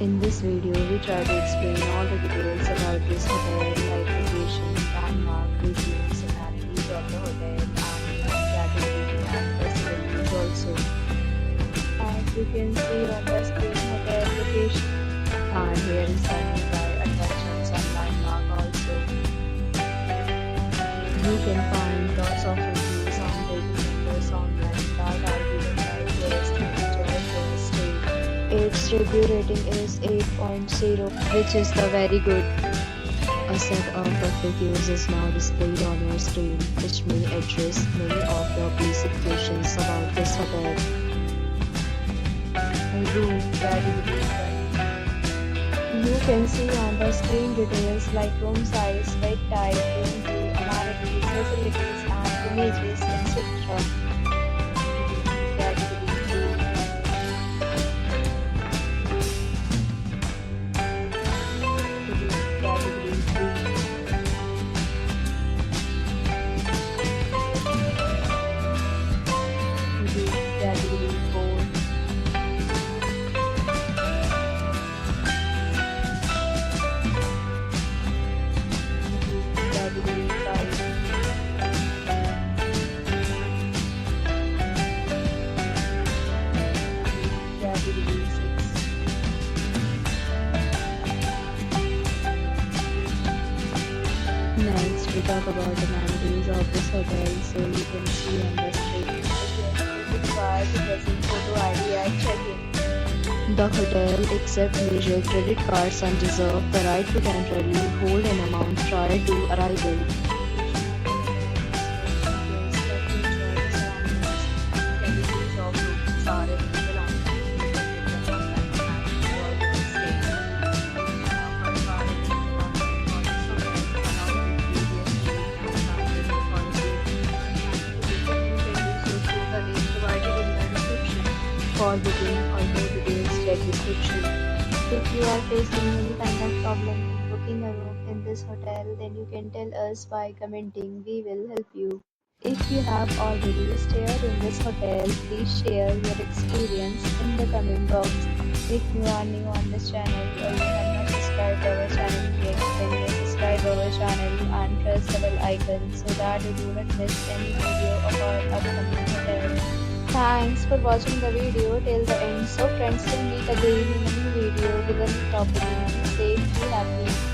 In this video, we try to explain all the details about this hotel, like location, landmark, reviews, amenities of the hotel, and category and facilities also. As you can see on the screen, hotel location, and here is the nearby attractions and landmark also. You can find lots of reviews and rating numbers online that are given by tourists to enjoy their stay. Its review rating is 8.0, which is the very good. A set of FAQs is now displayed on your screen, which may address many of your basic questions about this hotel. Room category. You can see on the screen details like room size, bed type, room view, amenities, facilities, and images, etc. Next, we talk about the amenities of this hotel. So you can see on the screen, it requires a present photo ID at check-in. The hotel accepts major credit cards and reserves the right to temporarily hold an amount prior to arrival. For booking or more details, check description. If you are facing any kind of problem in booking a room in this hotel, then you can tell us by commenting. We will help you. If you have already stayed in this hotel, please share your experience in the comment box. If you are new on this channel or you have not subscribed our channel yet, then you subscribe our channel and press the bell icon so that you do not miss any video of our upcoming hotel. Thanks for watching the video till the end. So friends, will meet again in a new video with a new topic. Be safe, be happy.